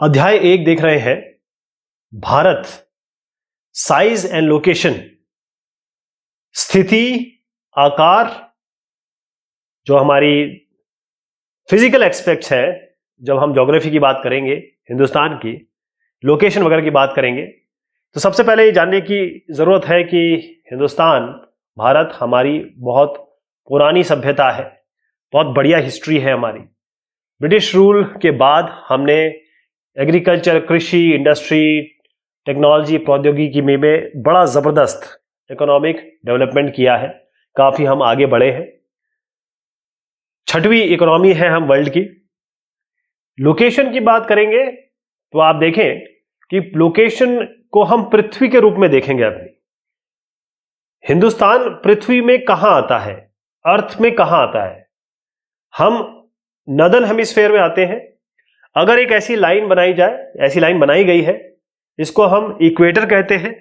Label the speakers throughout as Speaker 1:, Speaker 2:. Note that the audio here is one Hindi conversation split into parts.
Speaker 1: अध्याय 1 देख रहे हैं, भारत, साइज एंड लोकेशन। स्थिति, आकार, जो हमारी फिजिकल एस्पेक्ट्स है, जब हम ज्योग्राफी की बात करेंगे, हिंदुस्तान की लोकेशन वगैरह की बात करेंगे, तो सबसे पहले ये जानने की जरूरत है कि हिंदुस्तान, भारत हमारी बहुत पुरानी सभ्यता है, बहुत बढ़िया हिस्ट्री है हमारी। ब्रिटिश रूल के बाद हमने एग्रीकल्चर, कृषि, इंडस्ट्री, टेक्नोलॉजी, प्रौद्योगिकी में बड़ा जबरदस्त इकोनॉमिक डेवलपमेंट किया है। काफी हम आगे बढ़े हैं, 6वीं इकोनॉमी है हम वर्ल्ड की। लोकेशन की बात करेंगे तो आप देखें कि लोकेशन को हम पृथ्वी के रूप में देखेंगे। अपनी हिंदुस्तान पृथ्वी में कहां आता है, अर्थ में कहां आता है? हम नॉर्दर्न हेमिस्फेयर में आते हैं। अगर एक ऐसी लाइन बनाई जाए, ऐसी लाइन बनाई गई है, इसको हम इक्वेटर कहते हैं,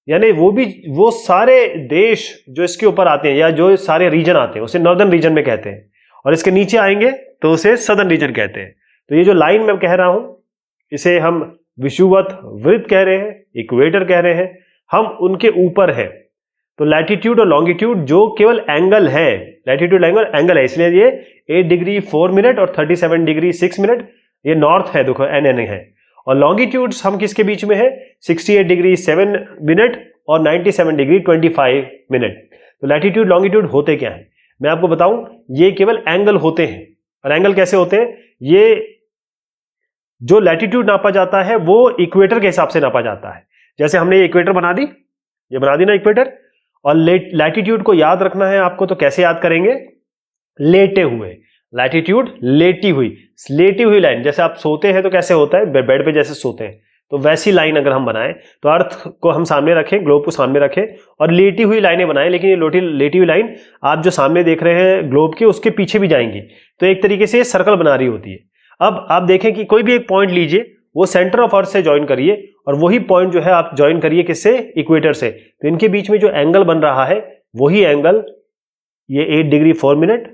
Speaker 1: यानी वो सारे देश जो इसके ऊपर आते हैं या जो सारे रीजन आते हैं उसे नॉर्दर्न रीजन में कहते हैं, और इसके नीचे आएंगे तो उसे सदर्न रीजन कहते हैं। तो ये जो लाइन मैं कह रहा हूं, इसे हम विषुवत वृत्त कह रहे हैं, इक्वेटर कह रहे हैं, हम उनके ऊपर हैं। तो लैटिट्यूड और लॉन्गिट्यूड जो केवल एंगल है, लैटिट्यूड एंगल है, इसलिए ये 8 डिग्री 4 मिनट और 37 डिग्री 6 मिनट, ये नॉर्थ है, देखो एन है। और लॉन्गिट्यूड्स हम किसके बीच में है? 68 डिग्री 7 मिनट और 97 डिग्री 25 मिनट। तो लैटिट्यूड लॉन्गिट्यूड होते क्या है मैं आपको बताऊं, ये केवल एंगल होते हैं। और एंगल कैसे होते हैं? ये जो लैटिट्यूड नापा जाता है वो इक्वेटर के हिसाब से नापा जाता है। जैसे हमने ये इक्वेटर बना दी, ये बना दी ना इक्वेटर, और लैटिट्यूड को याद रखना है आपको, तो कैसे याद करेंगे? लेटे हुए, लैटिट्यूड लेटी हुई लाइन। जैसे आप सोते हैं तो कैसे होता है, बेड पे जैसे सोते हैं, तो वैसी लाइन अगर हम बनाएं तो अर्थ को हम सामने रखें, ग्लोब को सामने रखें और लेटी हुई लाइनें बनाएं। लेकिन ये लेटी हुई लाइन आप जो सामने देख रहे हैं ग्लोब के, उसके पीछे भी जाएंगी, तो एक तरीके से सर्कल बना रही होती है। अब आप देखें कि कोई भी एक पॉइंट लीजिए, वो सेंटर ऑफ अर्थ से ज्वाइन करिए, और वही पॉइंट जो है आप ज्वाइन करिए किससे? इक्वेटर से। तो इनके बीच में जो एंगल बन रहा है वही एंगल, ये 8 डिग्री 4 मिनट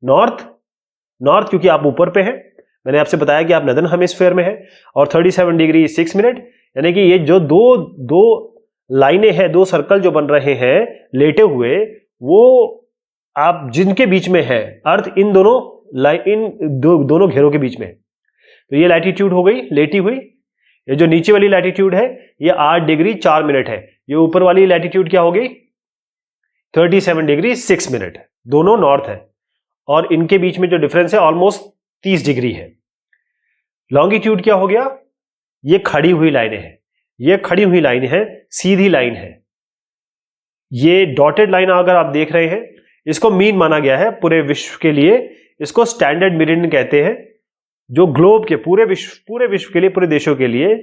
Speaker 1: नॉर्थ, क्योंकि आप ऊपर पे हैं, मैंने आपसे बताया कि आप नॉर्दर्न हेमिस्फीयर में हैं, और 37 डिग्री 6 मिनट, यानी कि ये जो दो लाइनें हैं, दो सर्कल जो बन रहे हैं लेटे हुए, वो आप जिनके बीच में है अर्थ, इन दोनों घेरों के बीच में है। तो ये लैटिट्यूड हो गई लेटी हुई। ये जो नीचे वाली लैटिट्यूड है ये 8 डिग्री 4 मिनट है। ये ऊपर वाली लैटिट्यूड क्या हो गई? 37 डिग्री 6 मिनट। दोनों नॉर्थ है, और इनके बीच में जो डिफरेंस है ऑलमोस्ट 30 डिग्री है। लॉन्गिट्यूड क्या हो गया? ये खड़ी हुई लाइनें हैं, ये खड़ी हुई लाइन है, सीधी लाइन है। ये डॉटेड लाइन अगर आप देख रहे हैं, इसको मीन माना गया है पूरे विश्व के लिए, इसको स्टैंडर्ड मेरिडियन कहते हैं, जो ग्लोब के पूरे विश्व के लिए, पूरे देशों के लिए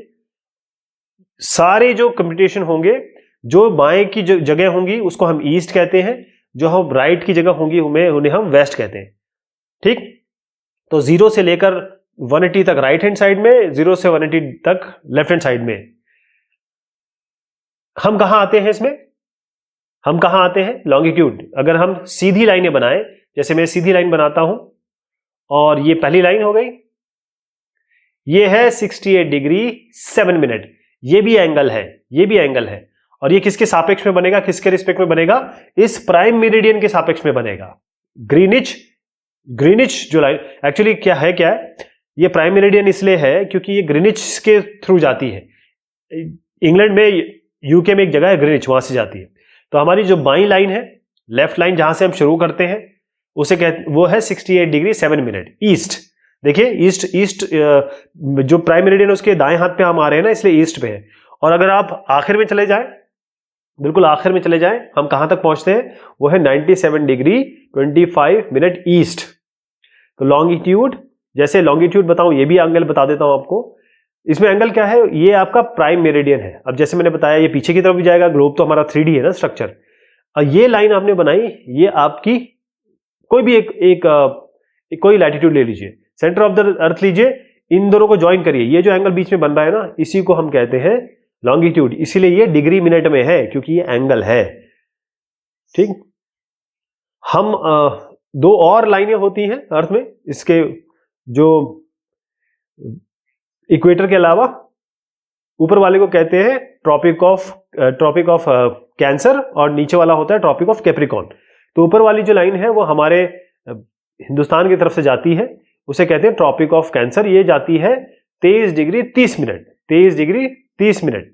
Speaker 1: सारे जो कंप्यूटेशन होंगे, जो बाएं की जगह होंगी उसको हम ईस्ट कहते हैं, जो हम राइट की जगह होंगी उन्हें हम वेस्ट कहते हैं। ठीक, तो 0 से लेकर 180 तक राइट हैंड साइड में, 0 से 180 तक लेफ्ट हैंड साइड में। हम कहां आते हैं इसमें? हम कहां आते हैं? लॉन्गिट्यूड। अगर हम सीधी लाइनें बनाएं, जैसे मैं सीधी लाइन बनाता हूं, और ये पहली लाइन हो गई, ये है 68 डिग्री 7 मिनट, ये भी एंगल है, और ये किसके सापेक्ष में बनेगा, किसके रिस्पेक्ट में बनेगा? इस प्राइम मेरिडियन के सापेक्ष में बनेगा। ग्रीनिच जो लाइन एक्चुअली क्या है, ये प्राइम मेरिडियन इसलिए है क्योंकि ये ग्रीनिच के थ्रू जाती है। इंग्लैंड में, यूके में एक जगह है ग्रीनिच, वहां से जाती है। तो हमारी जो बाई लाइन है, लेफ्ट लाइन जहां से हम शुरू करते हैं, उसे वो है 68 डिग्री 7 मिनट ईस्ट। देखिए ईस्ट जो प्राइम मेरिडियन उसके दाएं हाथ पे हम आ रहे हैं ना, इसलिए ईस्ट पे है। और अगर आप आखिर में चले जाएं, बिल्कुल आखिर में चले जाएं, हम कहां तक पहुंचते हैं? वो है 97 डिग्री 25 मिनट ईस्ट। तो लॉन्गिट्यूड, जैसे लॉन्गिट्यूड बताऊं, ये भी एंगल बता देता हूं आपको। इसमें एंगल क्या है? ये आपका प्राइम मेरिडियन है। अब जैसे मैंने बताया, ये पीछे की तरफ भी जाएगा, ग्लोब तो हमारा 3D है ना स्ट्रक्चर। और ये लाइन आपने बनाई, ये आपकी कोई भी कोई लैटिट्यूड ले लीजिए, सेंटर ऑफ द अर्थ लीजिए, इन दोनों को ज्वाइन करिए, ये जो एंगल बीच में बन रहा है ना, इसी को हम कहते हैं लॉन्गिट्यूड। इसीलिए ये डिग्री मिनट में है, क्योंकि ये एंगल है। ठीक, हम 2 और लाइनें होती हैं अर्थ में, इसके जो इक्वेटर के अलावा ऊपर वाले को कहते हैं ट्रॉपिक ऑफ कैंसर और नीचे वाला होता है ट्रॉपिक ऑफ कैप्रिकॉर्न। तो ऊपर वाली जो लाइन है वो हमारे हिंदुस्तान की तरफ से जाती है, उसे कहते हैं ट्रॉपिक ऑफ कैंसर। ये जाती है 23 डिग्री 30 मिनट, 23 डिग्री 30 मिनट।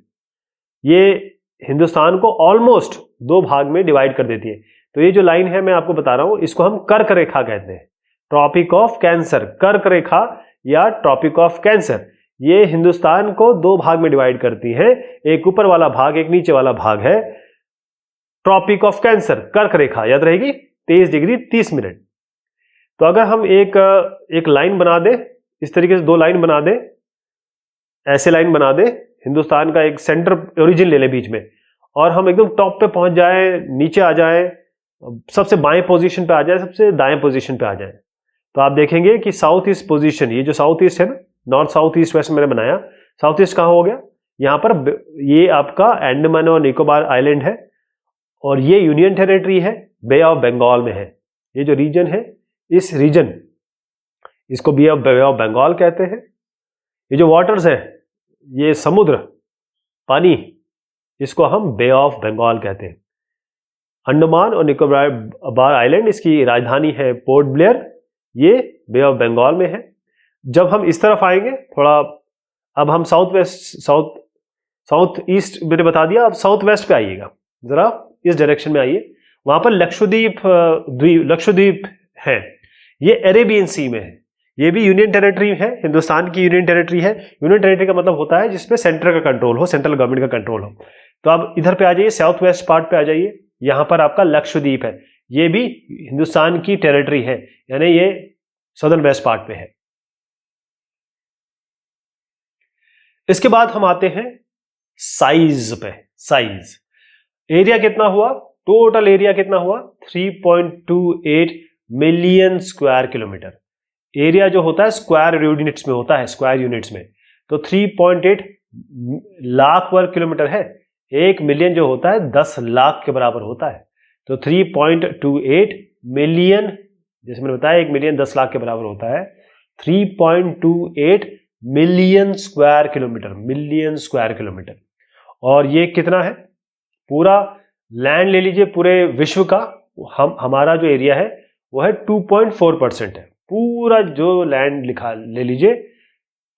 Speaker 1: ये हिंदुस्तान को ऑलमोस्ट 2 भाग में डिवाइड कर देती है। तो ये जो लाइन है मैं आपको बता रहा हूं, इसको हम कर्क रेखा कहते हैं, ट्रॉपिक ऑफ कैंसर, कर्क रेखा या ट्रॉपिक ऑफ कैंसर। ये हिंदुस्तान को 2 भाग में डिवाइड करती है, एक ऊपर वाला भाग, एक नीचे वाला भाग है ट्रॉपिक ऑफ कैंसर, कर्क रेखा, याद रहेगी 23 डिग्री 30 मिनट। तो अगर हम एक लाइन बना दें, इस तरीके से 2 लाइन बना दें, ऐसे लाइन बना दें, हिंदुस्तान का एक सेंटर ओरिजिन ले लें बीच में, और हम एकदम टॉप पे पहुंच जाएं, नीचे आ जाएं, सबसे बाएं पोजीशन पे आ जाएं, सबसे दाएं पोजीशन पे आ जाएं, तो आप देखेंगे कि साउथ ईस्ट पोजीशन, ये जो साउथ ईस्ट है ना, नॉर्थ साउथ ईस्ट वेस्ट मैंने बनाया, साउथ ईस्ट कहाँ हो गया, यहाँ पर ये आपका अंडमान और निकोबार आइलैंड है, और ये यूनियन टेरिटरी है, बे ऑफ बंगाल में है। ये जो रीजन है, इस रीजन, इसको बे ऑफ बंगाल कहते हैं। ये जो वाटर्स है, ये समुद्र, पानी, इसको हम बे ऑफ बंगाल कहते हैं। अंडमान और निकोबार आइलैंड, इसकी राजधानी है पोर्ट ब्लेयर, ये बे ऑफ बंगाल में है। जब हम इस तरफ आएंगे थोड़ा, अब हम साउथ ईस्ट मैंने बता दिया, अब साउथ वेस्ट पे आइएगा, जरा इस डायरेक्शन में आइए। वहां पर लक्षद्वीप है, ये अरेबियन सी में है, ये भी यूनियन टेरिटरी है, हिंदुस्तान की यूनियन टेरिटरी है। यूनियन टेरिटरी का मतलब होता है जिसपे सेंटर का कंट्रोल हो, सेंट्रल गवर्नमेंट का कंट्रोल हो। तो आप इधर पे आ जाइए, साउथ वेस्ट पार्ट पे आ जाइए, यहां पर आपका लक्षद्वीप है, ये भी हिंदुस्तान की टेरिटरी है, यानी ये सदर्न वेस्ट पार्ट पे है। इसके बाद हम आते हैं साइज पे। साइज, एरिया कितना हुआ, टोटल एरिया कितना हुआ, 3.28 मिलियन स्क्वायर किलोमीटर। एरिया जो होता है स्क्वायर यूनिट्स में होता है, स्क्वायर यूनिट्स में, तो 3.8 लाख वर्ग किलोमीटर है। 1 मिलियन जो होता है 10 लाख के बराबर होता है, तो 3.28 मिलियन, जैसे मैंने बताया 1 मिलियन 10 लाख के बराबर होता है, 3.28 million square kilometre, million square kilometre. और ये कितना है, पूरा लैंड ले लीजिए पूरे विश्व का, हमारा जो एरिया है वो है 2.4% है, पूरा जो लैंड लिखा ले लीजिए,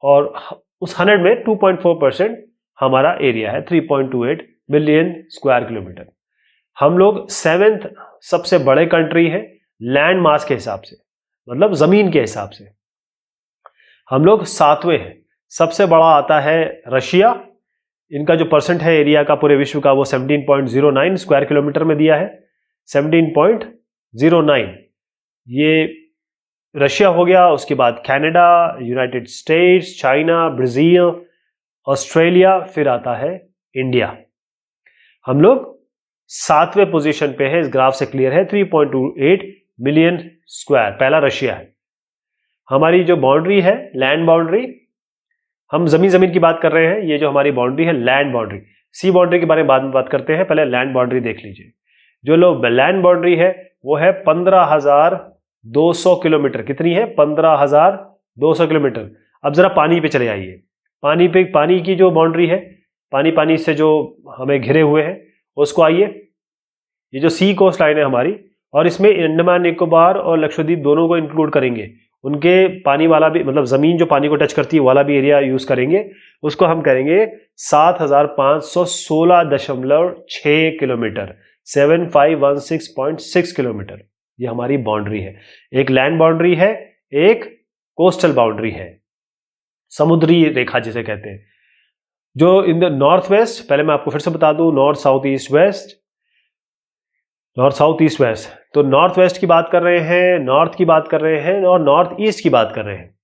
Speaker 1: और उस 100 में 2.4% हमारा एरिया है, 3.28 मिलियन स्क्वायर किलोमीटर। हम लोग 7th सबसे बड़े कंट्री है लैंड मास के हिसाब से, मतलब जमीन के हिसाब से। हम लोग 7वें हैं, सबसे बड़ा आता है रशिया, इनका जो परसेंट है एरिया का पूरे विश्व का वो 17.09 स्क्वायर किलोमीटर में दिया है, 17.09, ये रशिया हो गया। उसके बाद Canada, United states, China, Brazil, Australia, फिर आता है इंडिया। हम लोग 7वें पोजीशन पे है, इस ग्राफ से क्लियर है, 3.28 मिलियन स्क्वायर, पहला रशिया है। हमारी जो बाउंड्री है, लैंड बाउंड्री, हम जमीन की बात कर रहे हैं, ये जो हमारी बाउंड्री है लैंड बाउंड्री, सी बाउंड्री के बारे में बाद में बात करते हैं, पहले लैंड बाउंड्री देख लीजिए। जो लोग लैंड बाउंड्री है वो है 15,200 किलोमीटर। कितनी है, 15,200 किलोमीटर। अब जरा पानी पे चले आइए, पानी की जो बाउंड्री है, पानी से जो हमें घिरे हुए हैं उसको आइए, ये जो सी कोस्ट लाइन है हमारी, और इसमें अंडमान निकोबार और लक्षद्वीप दोनों को इंक्लूड करेंगे, उनके पानी वाला भी, मतलब जमीन जो पानी को टच करती है वाला भी एरिया यूज करेंगे, उसको हम करेंगे 7,516.6 किलोमीटर, 7516.6 किलोमीटर। ये हमारी बाउंड्री है, एक लैंड बाउंड्री है, एक कोस्टल बाउंड्री है, समुद्री रेखा जिसे कहते हैं। जो इन द नॉर्थ वेस्ट, पहले मैं आपको फिर से बता दूं, north south east west, north south east west, तो नॉर्थ वेस्ट की बात कर रहे हैं, नॉर्थ की बात कर रहे हैं, और नॉर्थ ईस्ट की बात कर रहे हैं।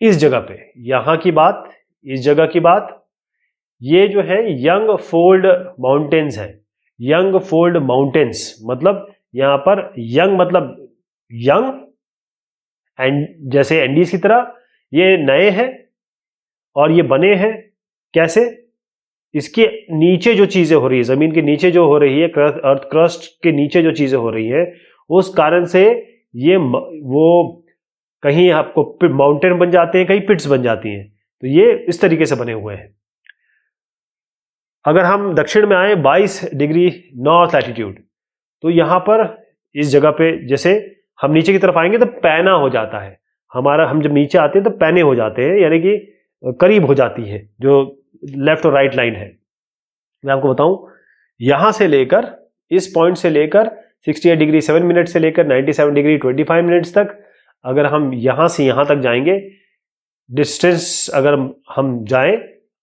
Speaker 1: इस जगह पे, यहां की बात, इस जगह की बात, ये जो है यंग फोल्ड माउंटेन्स है, यंग फोल्ड माउंटेन्स, मतलब यहां पर यंग मतलब यंग एंड जैसे एंडीज की तरह, ये नए हैं और ये बने हैं। कैसे, इसके नीचे जो चीजें हो रही है, जमीन के नीचे जो हो रही है, अर्थ क्रस्ट के नीचे जो चीजें हो रही है, उस कारण से ये वो कहीं आपको माउंटेन बन जाते हैं, कहीं पिट्स बन जाती हैं। तो ये इस तरीके से बने हुए हैं। अगर हम दक्षिण में आए 22 डिग्री नॉर्थ लैटिट्यूड, तो यहां पर इस जगह पे जैसे हम नीचे की तरफ आएंगे तो पैना हो जाता है हमारा, हम जब नीचे आते हैं तो पैने हो जाते हैं, यानी कि करीब हो जाती है जो लेफ्ट और राइट लाइन है। मैं आपको बताऊं, यहां से लेकर इस पॉइंट से लेकर 68 डिग्री 7 मिनट से लेकर 97 डिग्री 25 मिनट्स तक, अगर हम यहां से यहां तक जाएंगे, डिस्टेंस अगर हम जाएं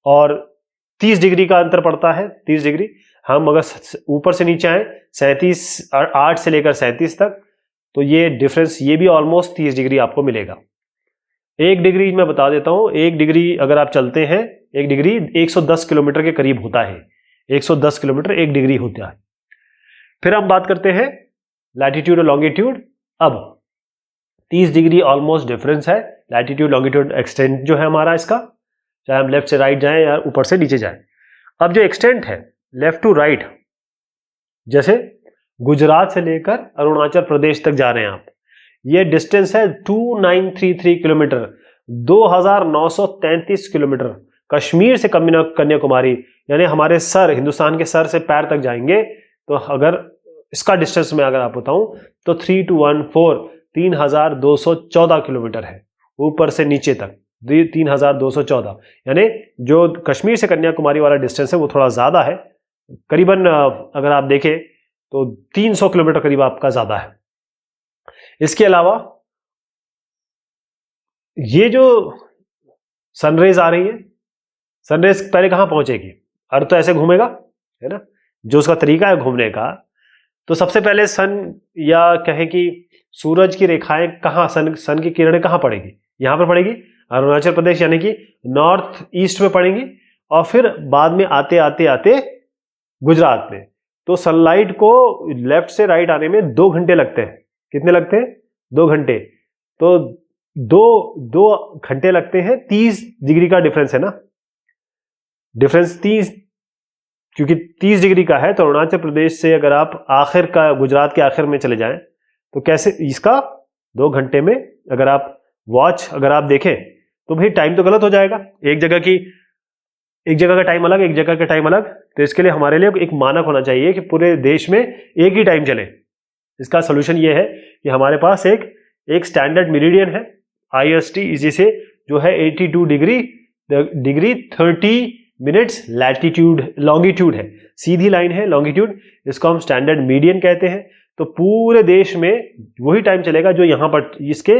Speaker 1: और 30 डिग्री का अंतर पड़ता है, 30 डिग्री, हम अगर ऊपर से नीचे आए 8 से लेकर 37 तक, तो ये डिफरेंस ये भी ऑलमोस्ट 30 डिग्री आपको मिलेगा। 1 डिग्री मैं बता देता हूं, 1 डिग्री अगर आप चलते हैं, 1 डिग्री 110 किलोमीटर के करीब होता है, 110 किलोमीटर 1 डिग्री होता है। फिर हम बात करते हैं लैटिट्यूड और लॉन्गिट्यूड। अब 30 डिग्री ऑलमोस्ट डिफरेंस है लैटिट्यूड लॉन्गिट्यूड एक्सटेंट जो है हमारा इसका, चाहे हम लेफ्ट से राइट जाएं या ऊपर से नीचे जाएं। अब जो एक्सटेंट है लेफ्ट टू राइट, जैसे गुजरात से लेकर अरुणाचल प्रदेश तक जा रहे हैं आप, ये डिस्टेंस है 2933 किलोमीटर, 2933 किलोमीटर। कश्मीर से कन्याकुमारी, यानी हमारे सर, हिंदुस्तान के सर से पैर तक जाएंगे, तो अगर इसका डिस्टेंस में अगर आप बताऊं तो 3214 3214 किलोमीटर है, ऊपर से नीचे तक 3214। यानी जो कश्मीर से कन्याकुमारी वाला डिस्टेंस है वो थोड़ा ज्यादा है, करीबन अगर आप देखें तो 300 किलोमीटर करीब आपका ज्यादा है। इसके अलावा ये जो सनरेज आ रही है, सनरेज पहले कहां पहुंचेगी? अर्थ तो ऐसे घूमेगा, है ना, जो उसका तरीका है घूमने का। तो सबसे पहले सन, या कहें कि सूरज की रेखाएं कहां, सन की किरणें कहां पड़ेगी? यहां पर पड़ेगी, अरुणाचल प्रदेश यानी कि नॉर्थ ईस्ट में पड़ेंगी, और फिर बाद में आते आते आते गुजरात में। तो सनलाइट को लेफ्ट से राइट आने में 2 घंटे लगते हैं। कितने लगते हैं? 2 घंटे। तो दो घंटे लगते हैं, 30 डिग्री का डिफरेंस है ना, डिफरेंस 30, क्योंकि 30 डिग्री का है, तो अरुणाचल प्रदेश से अगर आप आखिर का, गुजरात के आखिर में चले जाएं, तो कैसे इसका 2 घंटे में अगर आप वॉच अगर आप देखें तो भाई टाइम तो गलत हो जाएगा। एक जगह का टाइम अलग, एक जगह का टाइम अलग। तो इसके लिए हमारे लिए एक मानक होना चाहिए कि पूरे देश में एक ही टाइम चले। इसका सोल्यूशन ये है कि हमारे पास एक स्टैंडर्ड मेरिडियन है IST, इसी से जो है 82 डिग्री 30 मिनट्स लैटिट्यूड, लॉन्गिट्यूड है, सीधी लाइन है लॉन्गिट्यूड, इसको हम स्टैंडर्ड मीडियन कहते हैं। तो पूरे देश में वही टाइम चलेगा जो यहां पर इसके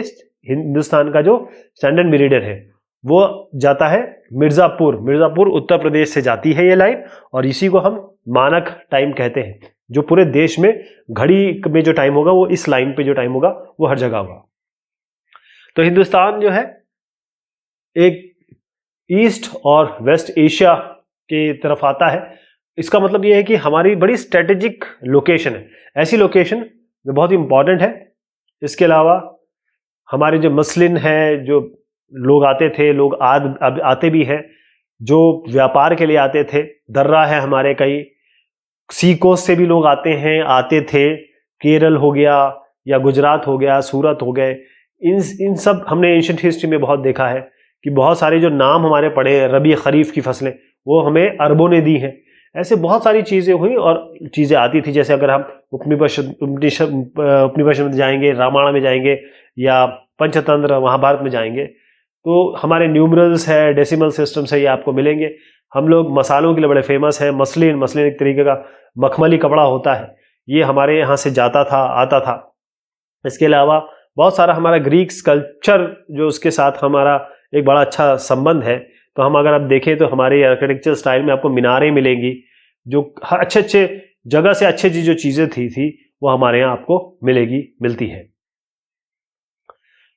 Speaker 1: हिंदुस्तान का जो स्टैंडर्ड मेरिडियन है वो जाता है मिर्जापुर उत्तर प्रदेश से जाती है ये लाइन, और इसी को हम मानक टाइम कहते हैं। जो पूरे देश में घड़ी में जो टाइम होगा वो इस लाइन पे जो टाइम होगा वो हर जगह होगा। तो हिंदुस्तान जो है एक ईस्ट और वेस्ट एशिया के तरफ आता है। इसका मतलब यह है कि हमारी बड़ी स्ट्रेटेजिक लोकेशन है, ऐसी लोकेशन जो बहुत इंपॉर्टेंट है। इसके अलावा हमारे जो मसलिन है, जो लोग आते थे, लोग अब आते भी हैं, जो व्यापार के लिए आते थे, दर्रा है हमारे, कई सी कोस्ट से भी लोग आते थे, केरल हो गया या गुजरात हो गया, सूरत हो गए, इन सब हमने एंशिएंट हिस्ट्री में बहुत देखा है कि बहुत सारे जो नाम हमारे पड़े हैं, रबी खरीफ की फसलें, वो हमें अरबों ने दी हैं। ऐसे बहुत सारी चीजें हुई और चीजें आती थी। जैसे अगर हम उपनिवेश में जाएंगे, रामायण में जाएंगे या पंचतंत्र महाभारत में जाएंगे, तो हमारे न्यूमरल्स है, डेसिमल सिस्टम्स है, ये आपको मिलेंगे। हम लोग मसालों के लिए बड़े फेमस हैं। मसलिन एक तरीके का मखमली कपड़ा होता है, ये हमारे यहाँ से जाता था, आता था। इसके अलावा बहुत सारा हमारा ग्रीक स्कल्पचर जो उसके साथ हमारा एक बड़ा अच्छा संबंध है। तो हम अगर आप देखें तो हमारे आर्किटेक्चर स्टाइल में आपको मीनारें मिलेंगी, जो अच्छे जगह से अच्छी जो चीजें थी वो हमारे यहाँ आपको मिलती है।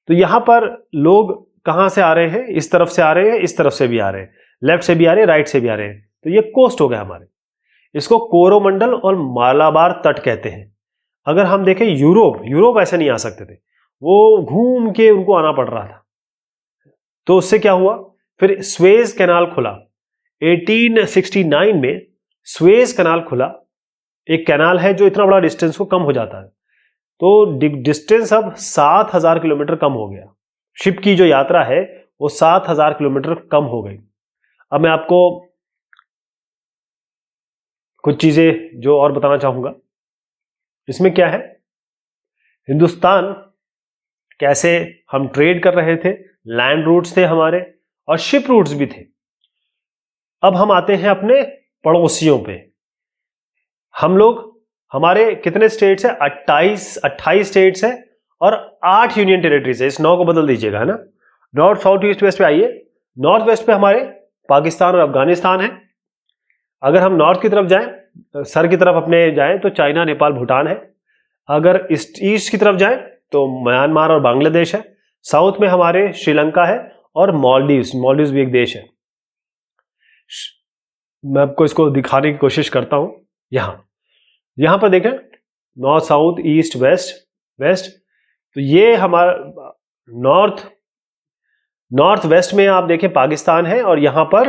Speaker 1: तो यहाँ पर लोग कहाँ से आ रहे हैं? इस तरफ से आ रहे हैं, इस तरफ से भी आ रहे हैं, लेफ्ट से भी आ रहे हैं, राइट से भी आ रहे हैं। तो ये कोस्ट हो गया हमारे, इसको कोरोमंडल और मालाबार तट कहते हैं। अगर हम देखें यूरोप ऐसे नहीं आ सकते थे, वो घूम के उनको आना पड़ रहा था। तो उससे क्या हुआ, फिर स्वेज कैनाल खुला 1869 में। स्वेज कैनाल खुला, एक कैनाल है जो इतना बड़ा डिस्टेंस को कम हो जाता है। तो डिस्टेंस अब 7000 किलोमीटर कम हो गया। शिप की जो यात्रा है वो 7,000 किलोमीटर कम हो गई। अब मैं आपको कुछ चीजें जो और बताना चाहूंगा। इसमें क्या है, हिंदुस्तान कैसे हम ट्रेड कर रहे थे, लैंड रूट्स थे हमारे और शिप रूट्स भी थे। अब हम आते हैं अपने पड़ोसियों पे। हम लोग, हमारे कितने स्टेट्स है, 28 स्टेट्स है और 8 यूनियन टेरिटरीज है। इस 9 को बदल दीजिएगा, है ना। नॉर्थ साउथ ईस्ट वेस्ट पे आइए। नॉर्थ वेस्ट पे हमारे पाकिस्तान और अफगानिस्तान है। अगर हम नॉर्थ की तरफ जाएं, सर की तरफ अपने जाएं, तो चाइना, नेपाल, भूटान है। अगर ईस्ट की तरफ जाएं तो म्यांमार और बांग्लादेश है। साउथ में हमारे श्रीलंका है और मालदीव्स भी एक देश है। मैं आपको इसको दिखाने की कोशिश करता हूं। यहां पर देखें, नॉर्थ साउथ ईस्ट वेस्ट, तो ये हमारा नॉर्थ वेस्ट में आप देखें पाकिस्तान है और यहां पर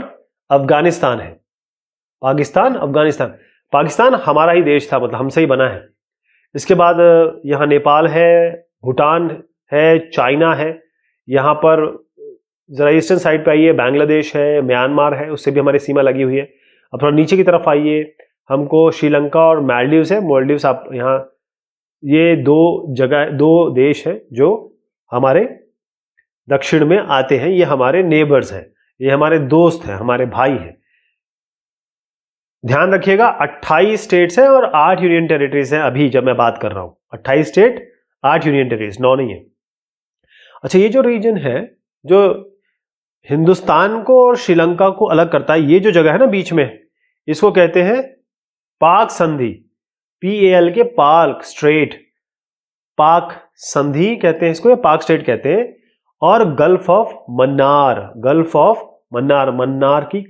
Speaker 1: अफगानिस्तान है। पाकिस्तान हमारा ही देश था, मतलब हमसे ही बना है। इसके बाद यहां नेपाल है, भूटान है, चाइना है। यहां पर जरा ईस्टर्न साइड पे आइए, बांग्लादेश है, म्यांमार है, उससे भी हमारी सीमा लगी हुई है। अब थोड़ा नीचे की तरफ आइए, हमको श्रीलंका और मालदीव्स है। मालदीव्स आप यहाँ, ये दो देश है जो हमारे दक्षिण में आते हैं। ये हमारे नेबर्स हैं, ये हमारे दोस्त हैं, हमारे भाई हैं। ध्यान रखिएगा, 28 स्टेट्स हैं और 8 यूनियन टेरिटरीज हैं। अभी जब मैं बात कर रहा हूं 28 स्टेट 8 यूनियन टेरिटरीज, 9 नहीं है। अच्छा, ये जो रीजन है जो हिंदुस्तान को और श्रीलंका को अलग करता है, ये जो जगह है ना बीच में, इसको कहते हैं पाक संधि। PAL के पाक स्ट्रेट, पाक संधि कहते हैं इसको, या पाक स्ट्रेट कहते हैं। और गल्फ ऑफ मन्नार, मन्नार की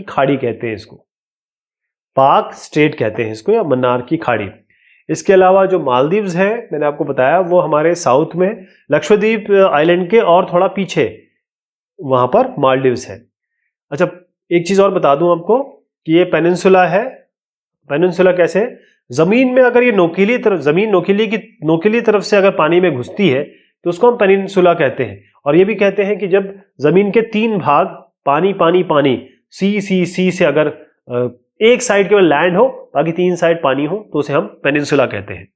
Speaker 1: खाड़ी कहते हैं इसको, पाक स्ट्रेट कहते हैं इसको, या मन्नार की खाड़ी। इसके अलावा जो मालदीव्स है, मैंने आपको बताया, वो हमारे साउथ में लक्षद्वीप आइलैंड के और थोड़ा पीछे वहां पर मालदीव्स है। अच्छा, एक चीज और बता दूं आपको कि ये पेनिनसुला है। पेनिनसुला कैसे, जमीन में अगर ये नोकीली तरफ से अगर पानी में घुसती है तो उसको हम पेनिनसुला कहते हैं। और ये भी कहते हैं कि जब जमीन के 3 भाग पानी सी से अगर एक साइड केवल लैंड हो, बाकी 3 साइड पानी हो, तो उसे हम पेनिनसुला कहते हैं।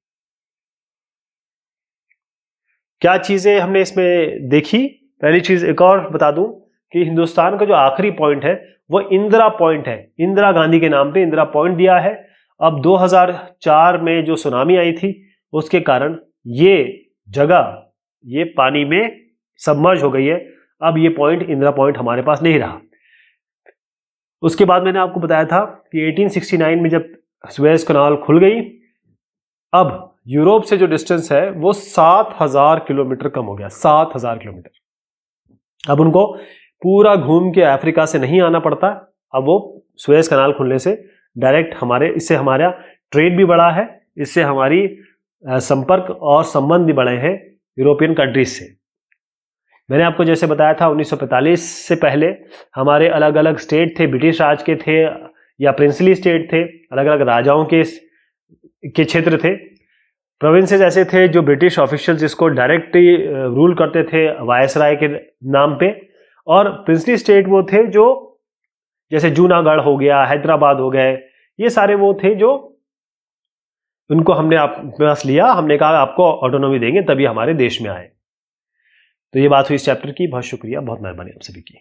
Speaker 1: क्या चीजें हमने इसमें देखी? पहली चीज एक और बता दूं कि हिंदुस्तान का जो आखिरी पॉइंट है वो इंदिरा पॉइंट है। इंदिरा गांधी के नाम पे इंदिरा पॉइंट दिया है। अब 2004 में जो सुनामी आई थी, उसके कारण ये जगह ये पानी में सबमर्ज हो गई है। अब ये पॉइंट, इंदिरा पॉइंट, हमारे पास नहीं रहा। उसके बाद मैंने आपको बताया था कि 1869 में जब सुएज कनाल खुल गई, अब यूरोप से जो डिस्टेंस है वो 7,000 किलोमीटर कम हो गया, 7,000 किलोमीटर। अब उनको पूरा घूम के अफ्रीका से नहीं आना पड़ता। अब वो सुएज कनाल खुलने से डायरेक्ट इससे हमारा ट्रेड भी बढ़ा है, इससे हमारी संपर्क और संबंध भी बढ़े हैं यूरोपियन कंट्रीज से। मैंने आपको जैसे बताया था 1945 से पहले हमारे अलग अलग स्टेट थे, ब्रिटिश राज के थे या प्रिंसली स्टेट थे, अलग अलग राजाओं के क्षेत्र थे। प्रोविंसेस ऐसे थे जो ब्रिटिश ऑफिशियल जिसको डायरेक्टली रूल करते थे वायसराय के नाम पे, और प्रिंसली स्टेट वो थे जो जैसे जूनागढ़ हो गया, हैदराबाद हो गए, ये सारे वो थे जो उनको हमने अपने पास लिया। हमने कहा आपको ऑटोनॉमी देंगे तभी हमारे देश में आए। तो ये बात हुई इस चैप्टर की। बहुत शुक्रिया, बहुत मेहरबानी आप सभी की।